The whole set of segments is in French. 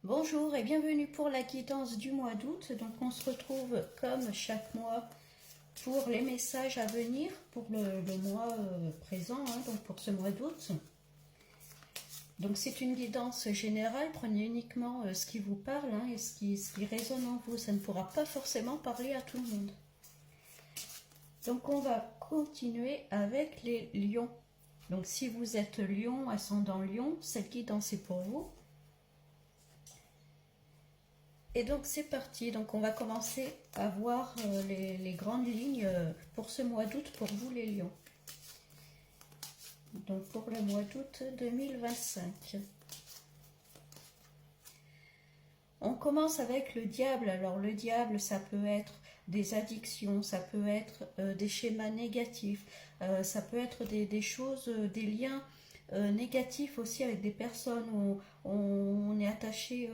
Bonjour et bienvenue pour la guidance du mois d'août. Donc on se retrouve comme chaque mois pour les messages à venir pour le mois présent, donc pour ce mois d'août. Donc c'est une guidance générale, prenez uniquement ce qui vous parle et ce qui résonne en vous. Ça ne pourra pas forcément parler à tout le monde. Donc on va continuer avec les lions. Donc si vous êtes lion, ascendant lion, cette guidance est pour vous. Et donc c'est parti, donc on va commencer à voir les grandes lignes pour ce mois d'août pour vous les lions. Donc pour le mois d'août 2025. On commence avec le diable. Alors le diable, ça peut être des addictions, ça peut être des schémas négatifs, ça peut être des choses, des liens négatifs aussi avec des personnes où on est attaché,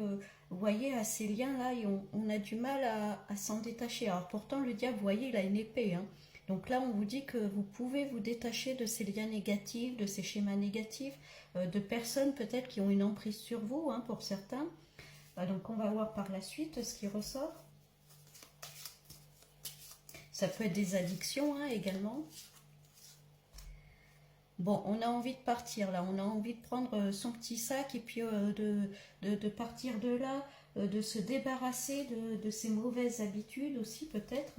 vous voyez, à ces liens-là et on a du mal à s'en détacher. Alors pourtant le diable, vous voyez, il a une épée. Donc là, on vous dit que vous pouvez vous détacher de ces liens négatifs, de ces schémas négatifs, de personnes peut-être qui ont une emprise sur vous, pour certains. Donc on va voir par la suite ce qui ressort. Ça peut être des addictions également. Bon, on a envie de partir là, on a envie de prendre son petit sac et puis de partir de là, de se débarrasser de ces mauvaises habitudes aussi peut-être.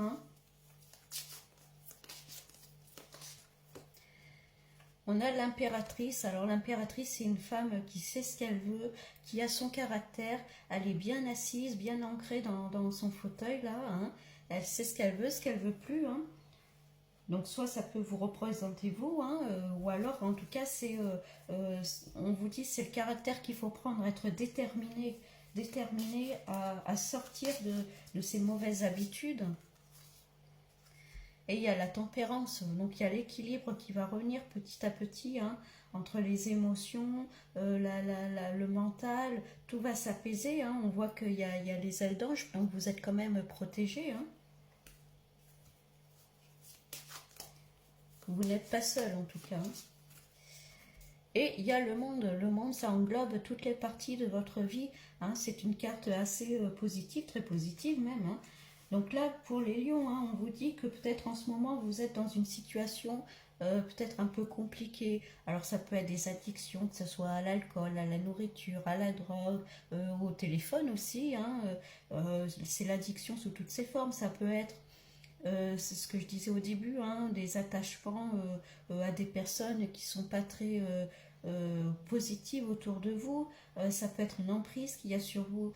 On a l'impératrice. Alors l'impératrice, c'est une femme qui sait ce qu'elle veut, qui a son caractère. Elle est bien assise, bien ancrée dans son fauteuil là. Elle sait ce qu'elle veut plus. Donc soit ça peut vous représenter vous, ou alors en tout cas on vous dit c'est le caractère qu'il faut prendre, être déterminé à sortir de ces mauvaises habitudes. Et il y a la tempérance, donc il y a l'équilibre qui va revenir petit à petit entre les émotions, le mental, tout va s'apaiser. On voit qu'il y a les ailes d'ange, donc vous êtes quand même protégé. Vous n'êtes pas seul en tout cas. Et il y a le monde. Le monde, ça englobe toutes les parties de votre vie. C'est une carte assez positive, très positive même. Donc là, pour les lions, on vous dit que peut-être en ce moment, vous êtes dans une situation peut-être un peu compliquée. Alors ça peut être des addictions, que ce soit à l'alcool, à la nourriture, à la drogue, au téléphone aussi. C'est l'addiction sous toutes ses formes. Ça peut être, c'est ce que je disais au début, des attachements à des personnes qui ne sont pas très positives autour de vous. Ça peut être une emprise qu'il y a sur vous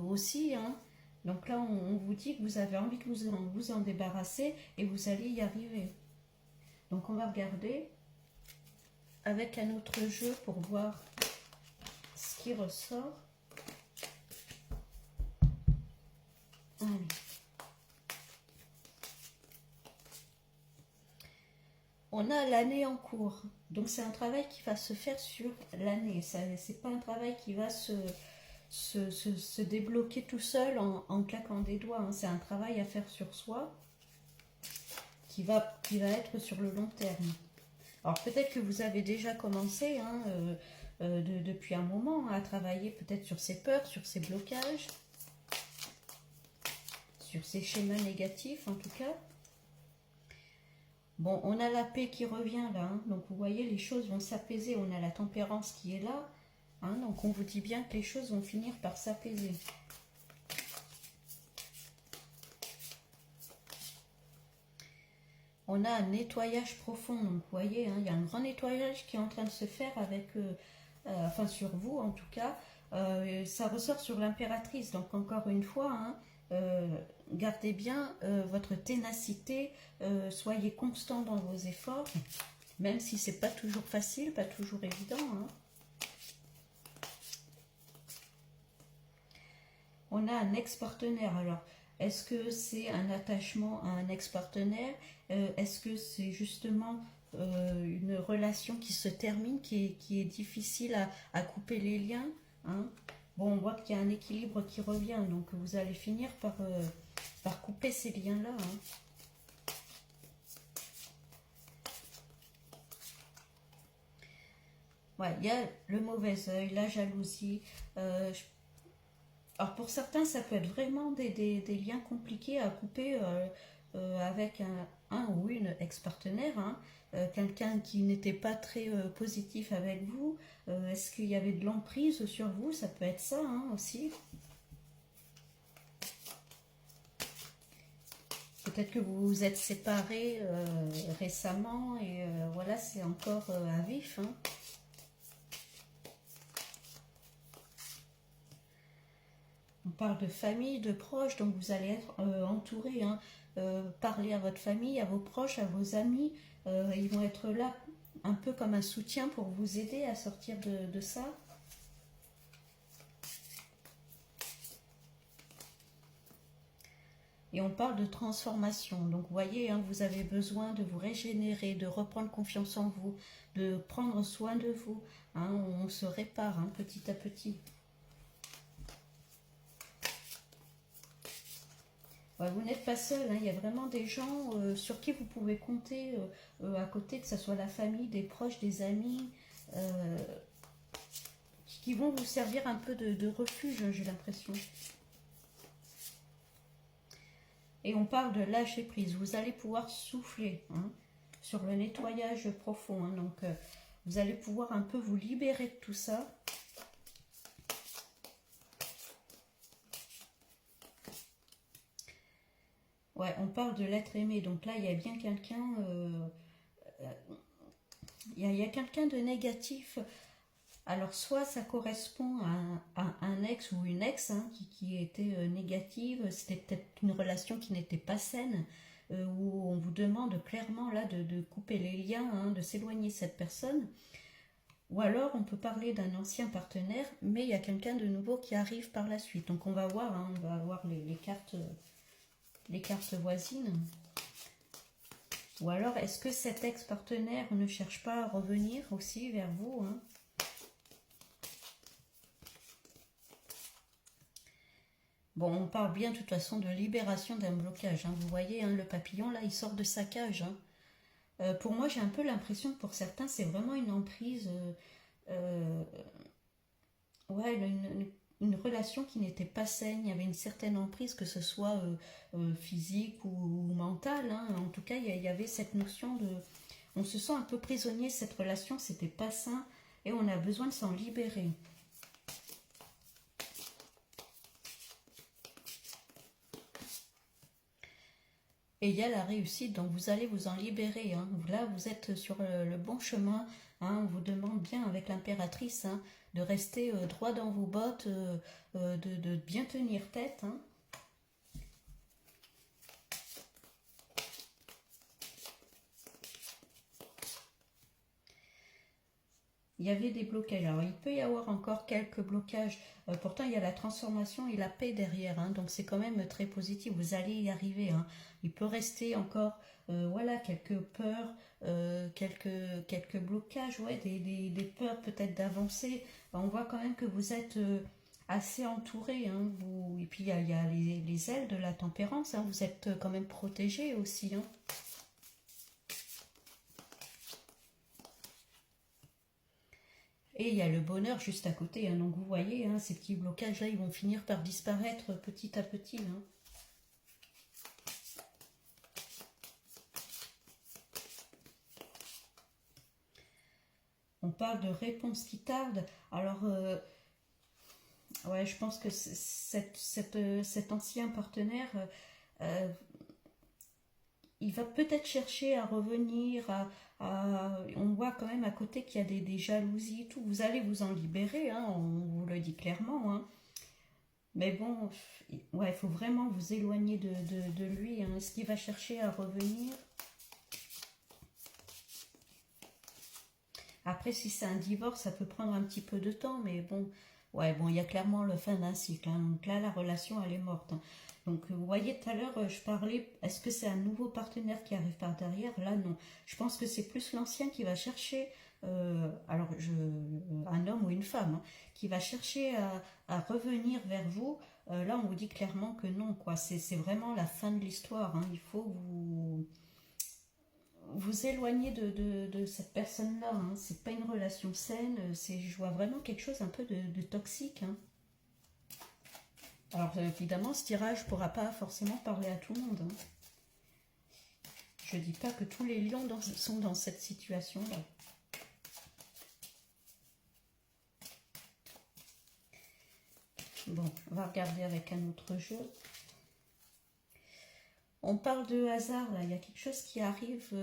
aussi. Donc là, on vous dit que vous avez envie de vous en débarrasser et vous allez y arriver. Donc on va regarder avec un autre jeu pour voir ce qui ressort. Allez. On a l'année en cours. Donc c'est un travail qui va se faire sur l'année. C'est pas un travail qui va se débloquer tout seul en claquant des doigts. C'est un travail à faire sur soi qui va être sur le long terme. Alors peut-être que vous avez déjà commencé depuis un moment à travailler peut-être sur ces peurs, sur ces blocages, sur ces schémas négatifs en tout cas. Bon, on a la paix qui revient là, donc vous voyez les choses vont s'apaiser, on a la tempérance qui est là, donc on vous dit bien que les choses vont finir par s'apaiser. On a un nettoyage profond, donc vous voyez, il y a un grand nettoyage qui est en train de se faire avec, sur vous en tout cas. Ça ressort sur l'impératrice, donc encore une fois, gardez bien votre ténacité, soyez constant dans vos efforts, même si c'est pas toujours facile, pas toujours évident. On a un ex-partenaire. Alors, est-ce que c'est un attachement à un ex-partenaire? Est-ce que c'est justement une relation qui se termine, qui est difficile à couper les liens? Bon, on voit qu'il y a un équilibre qui revient, donc vous allez finir par couper ces liens-là. Ouais, il y a le mauvais œil, la jalousie. Alors pour certains, ça peut être vraiment des liens compliqués à couper avec un ou une ex-partenaire, hein. Quelqu'un qui n'était pas très positif avec vous. Est-ce qu'il y avait de l'emprise sur vous? Ça peut être ça, hein, aussi. Peut-être que vous vous êtes séparés récemment et voilà, c'est encore à vif, hein. On parle de famille, de proches, donc vous allez être entouré, hein. Parlez à votre famille, à vos proches, à vos amis. Ils vont être là un peu comme un soutien pour vous aider à sortir de ça. Et on parle de transformation. Donc vous voyez, hein, vous avez besoin de vous régénérer, de reprendre confiance en vous, de prendre soin de vous, hein. On se répare, hein, petit à petit. Ouais, vous n'êtes pas seul, hein. Il y a vraiment des gens sur qui vous pouvez compter à côté, que ce soit la famille, des proches, des amis, euh, qui vont vous servir un peu de refuge, hein, j'ai l'impression. Et on parle de lâcher prise. Vous allez pouvoir souffler, hein, sur le nettoyage profond, hein. Donc vous allez pouvoir un peu vous libérer de tout ça. Ouais, on parle de l'être aimé. Donc là, il y a bien quelqu'un... il y a quelqu'un de négatif. Alors, soit ça correspond à un ex ou une ex, hein, qui était négative, c'était peut-être une relation qui n'était pas saine, où on vous demande clairement là de couper les liens, hein, de s'éloigner de cette personne. Ou alors, on peut parler d'un ancien partenaire, mais il y a quelqu'un de nouveau qui arrive par la suite. Donc, on va voir, hein, on va voir les cartes voisines. Ou alors, est-ce que cet ex-partenaire ne cherche pas à revenir aussi vers vous, hein? Bon, on parle bien de toute façon de libération d'un blocage, hein. Vous voyez, hein, le papillon, là, il sort de sa cage, hein. Pour moi, j'ai un peu l'impression que pour certains, c'est vraiment une emprise, euh, ouais, une relation qui n'était pas saine. Il y avait une certaine emprise, que ce soit physique ou mentale, hein. En tout cas, il y avait cette notion de... On se sent un peu prisonnier de cette relation, c'était pas sain, et on a besoin de s'en libérer. Et il y a la réussite, donc vous allez vous en libérer, hein. Là, vous êtes sur le bon chemin, hein. On vous demande bien avec l'impératrice, hein, de rester droit dans vos bottes, de bien tenir tête, hein. Il y avait des blocages. Alors, il peut y avoir encore quelques blocages. Pourtant, il y a la transformation et la paix derrière, hein. Donc, c'est quand même très positif. Vous allez y arriver, hein. Il peut rester encore voilà, quelques peurs, quelques blocages, ouais, des peurs peut-être d'avancer. On voit quand même que vous êtes assez entouré, hein, et puis, il y a les ailes de la tempérance, hein. Vous êtes quand même protégé aussi, hein. Et il y a le bonheur juste à côté, hein. Donc vous voyez, hein, ces petits blocages-là, ils vont finir par disparaître petit à petit, hein. On parle de réponses qui tardent. Alors, ouais, je pense que cet ancien partenaire, euh, il va peut-être chercher à revenir, on voit quand même à côté qu'il y a des jalousies et tout. Vous allez vous en libérer, hein, on vous le dit clairement, hein. Mais bon, ouais, il faut vraiment vous éloigner de lui, hein. Est-ce qu'il va chercher à revenir? Après, si c'est un divorce, ça peut prendre un petit peu de temps, mais bon, ouais, bon, il y a clairement le fin d'un cycle, hein. Donc là, la relation, elle est morte, hein. Donc, vous voyez, tout à l'heure, je parlais, est-ce que c'est un nouveau partenaire qui arrive par derrière? Là, non. Je pense que c'est plus l'ancien qui va chercher, un homme ou une femme, hein, qui va chercher à revenir vers vous. Là, on vous dit clairement que non, quoi. C'est vraiment la fin de l'histoire, hein. Il faut vous éloigner de cette personne-là, hein. C'est pas une relation saine, je vois vraiment quelque chose un peu de toxique, hein. Alors évidemment, ce tirage ne pourra pas forcément parler à tout le monde, hein. Je ne dis pas que tous les lions sont dans cette situation-là. Bon, on va regarder avec un autre jeu. On parle de hasard, là. Il y a quelque chose qui arrive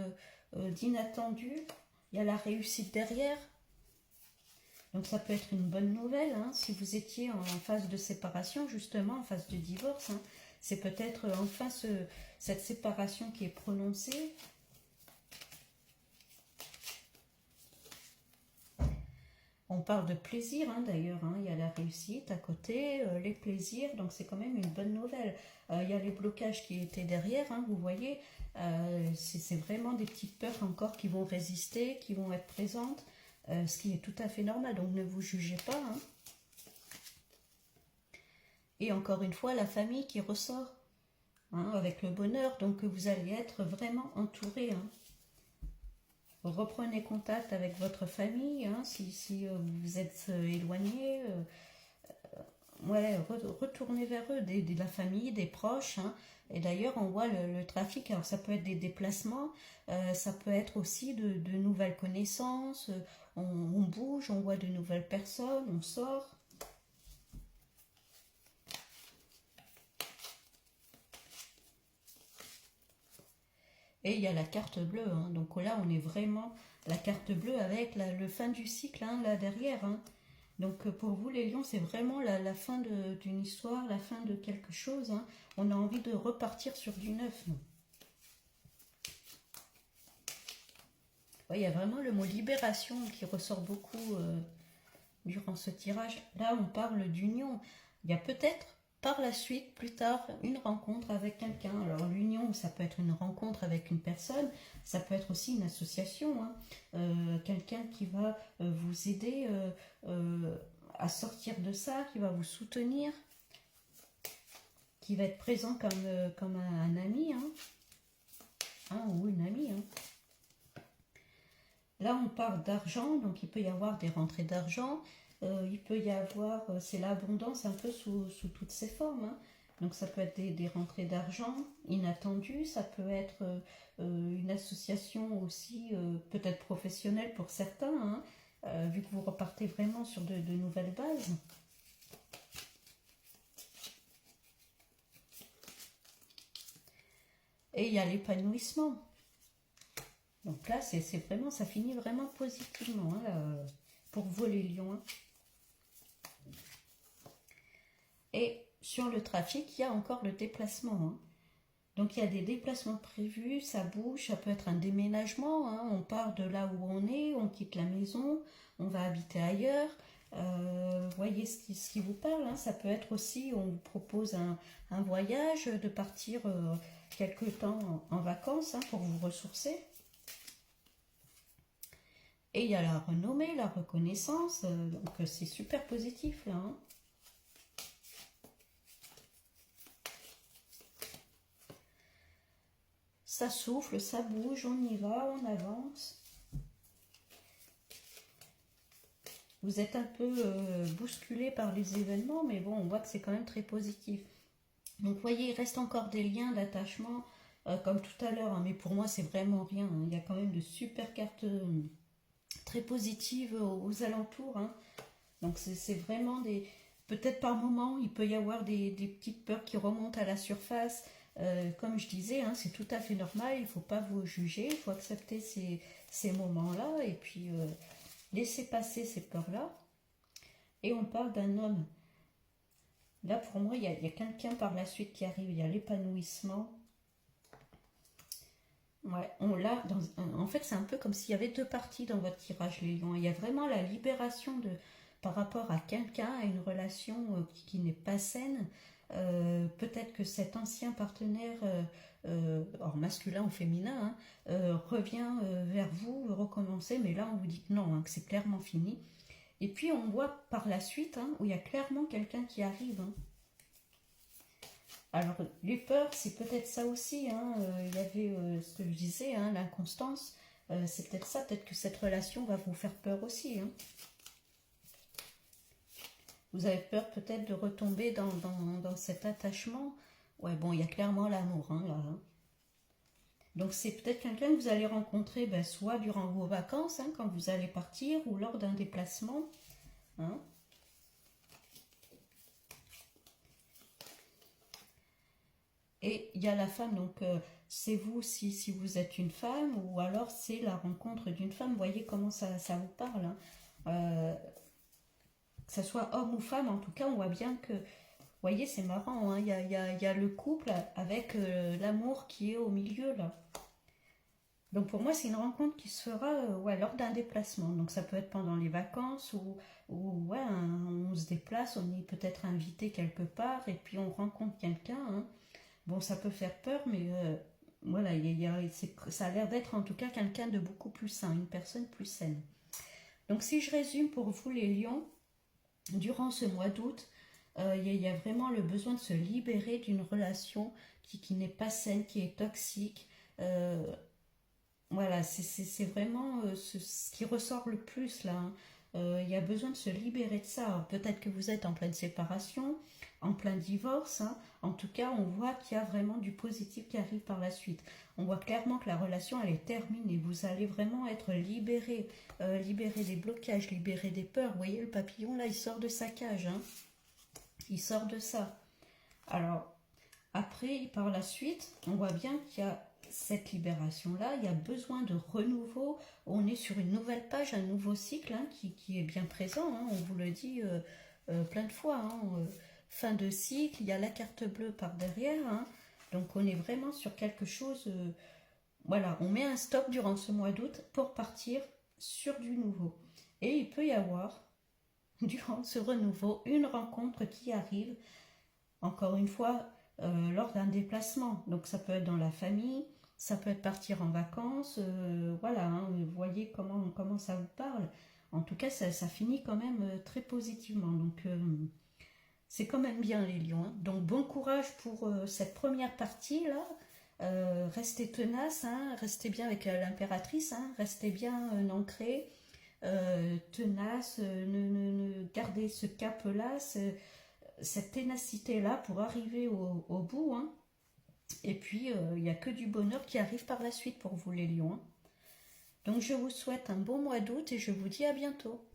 d'inattendu. Il y a la réussite derrière. Donc ça peut être une bonne nouvelle, hein, si vous étiez en phase de séparation, justement, en phase de divorce. Hein. C'est peut-être enfin cette séparation qui est prononcée. On parle de plaisir, hein, d'ailleurs, hein. Il y a la réussite à côté, les plaisirs, donc c'est quand même une bonne nouvelle. Il y a les blocages qui étaient derrière, hein, vous voyez, c'est vraiment des petites peurs encore qui vont résister, qui vont être présentes, ce qui est tout à fait normal, donc ne vous jugez pas. Hein. Et encore une fois, la famille qui ressort, hein, avec le bonheur, donc vous allez être vraiment entouré. Hein. Reprenez contact avec votre famille, hein, si vous êtes éloigné, ouais, retournez vers eux, de la famille, des proches. Hein. Et d'ailleurs, on voit le trafic, alors ça peut être des déplacements, ça peut être aussi de nouvelles connaissances, on bouge, on voit de nouvelles personnes, on sort. Et il y a la carte bleue, hein. Donc là on est vraiment la carte bleue avec le fin du cycle, hein, là derrière. Hein. Donc pour vous les lions, c'est vraiment la fin d'une histoire, la fin de quelque chose. Hein. On a envie de repartir sur du neuf. Ouais, il y a vraiment le mot libération qui ressort beaucoup durant ce tirage. Là on parle d'union. Il y a peut-être par la suite, plus tard, une rencontre avec quelqu'un. Alors l'union, ça peut être une rencontre avec une personne, ça peut être aussi une association. Hein. Quelqu'un qui va vous aider à sortir de ça, qui va vous soutenir, qui va être présent comme un ami, hein. Hein, ou une amie. Hein. Là, on parle d'argent, donc il peut y avoir des rentrées d'argent. Il peut y avoir, c'est l'abondance un peu sous toutes ses formes. Hein. Donc ça peut être des rentrées d'argent inattendues, ça peut être une association aussi, peut-être professionnelle pour certains, hein, vu que vous repartez vraiment sur de nouvelles bases. Et il y a l'épanouissement. Donc là, c'est vraiment, ça finit vraiment positivement, hein, là, pour vous les lions. Hein. Et sur le trafic, il y a encore le déplacement. Hein. Donc il y a des déplacements prévus, ça bouge, ça peut être un déménagement. Hein. On part de là où on est, on quitte la maison, on va habiter ailleurs. Voyez ce qui vous parle. Hein. Ça peut être aussi, on vous propose un voyage, de partir quelque temps en vacances, hein, pour vous ressourcer. Et il y a la renommée, la reconnaissance, donc c'est super positif là. Hein. Ça souffle, ça bouge, on y va, on avance. Vous êtes un peu bousculé par les événements, mais bon, on voit que c'est quand même très positif. Donc vous voyez, il reste encore des liens d'attachement, comme tout à l'heure, hein, mais pour moi c'est vraiment rien. Hein. Il y a quand même de super cartes très positives aux alentours. Hein. Donc c'est vraiment des... Peut-être par moment, il peut y avoir des petites peurs qui remontent à la surface. Comme je disais, hein, c'est tout à fait normal, il ne faut pas vous juger, il faut accepter ces moments-là et puis laisser passer ces peurs-là. Et on parle d'un homme. Là, pour moi, il y a quelqu'un par la suite qui arrive, il y a l'épanouissement. Ouais, en fait, c'est un peu comme s'il y avait deux parties dans votre tirage, les lions. Il y a vraiment la libération par rapport à quelqu'un, à une relation qui n'est pas saine. Peut-être que cet ancien partenaire, masculin ou féminin, hein, revient vers vous, recommencer, mais là on vous dit que non, hein, que c'est clairement fini. Et puis on voit par la suite, hein, où il y a clairement quelqu'un qui arrive. Hein. Alors les peurs, c'est peut-être ça aussi. Hein, il y avait ce que je disais, hein, l'inconstance. C'est peut-être ça, peut-être que cette relation va vous faire peur aussi. Hein. Vous avez peur peut-être de retomber dans cet attachement. Ouais, bon, il y a clairement l'amour, hein, là. Hein. Donc c'est peut-être quelqu'un que vous allez rencontrer ben, soit durant vos vacances, hein, quand vous allez partir, ou lors d'un déplacement. Hein. Et il y a la femme, donc c'est vous si vous êtes une femme, ou alors c'est la rencontre d'une femme. Vous voyez comment ça vous parle. Hein. Que ce soit homme ou femme, en tout cas, on voit bien que, vous voyez, c'est marrant, hein, y a le couple avec l'amour qui est au milieu, là. Donc pour moi, c'est une rencontre qui se fera ouais, lors d'un déplacement. Donc ça peut être pendant les vacances ou ouais, on se déplace, on est peut-être invité quelque part et puis on rencontre quelqu'un. Hein. Bon, ça peut faire peur, mais voilà, ça a l'air d'être en tout cas quelqu'un de beaucoup plus sain, une personne plus saine. Donc si je résume pour vous les lions, durant ce mois d'août, y a vraiment le besoin de se libérer d'une relation qui n'est pas saine, qui est toxique. Euh, voilà, c'est vraiment ce qui ressort le plus là. Hein. Il y a besoin de se libérer de ça. Peut-être que vous êtes en pleine séparation, en plein divorce. Hein. En tout cas, on voit qu'il y a vraiment du positif qui arrive par la suite. On voit clairement que la relation, elle est terminée. Vous allez vraiment être libéré, libéré des blocages, libéré des peurs. Vous voyez, le papillon, là, il sort de sa cage. Hein. Il sort de ça. Alors, après, par la suite, on voit bien qu'il y a cette libération-là, il y a besoin de renouveau. On est sur une nouvelle page, un nouveau cycle hein, qui est bien présent. Hein, on vous le dit plein de fois. Hein, fin de cycle, il y a la carte bleue par derrière. Hein, donc on est vraiment sur quelque chose. Voilà, on met un stop durant ce mois d'août pour partir sur du nouveau. Et il peut y avoir, durant ce renouveau, une rencontre qui arrive. Encore une fois, lors d'un déplacement. Donc ça peut être dans la famille, ça peut être partir en vacances, voilà, hein, vous voyez comment ça vous parle. En tout cas, ça finit quand même très positivement. Donc c'est quand même bien les lions. Hein. Donc bon courage pour cette première partie là. Restez tenace, hein, restez bien avec l'impératrice, hein, restez bien ancré, tenace, gardez ce cap là, cette ténacité-là pour arriver au bout. Hein. Et puis, il n'y a que du bonheur qui arrive par la suite pour vous les lions. Hein. Donc, je vous souhaite un bon mois d'août et je vous dis à bientôt.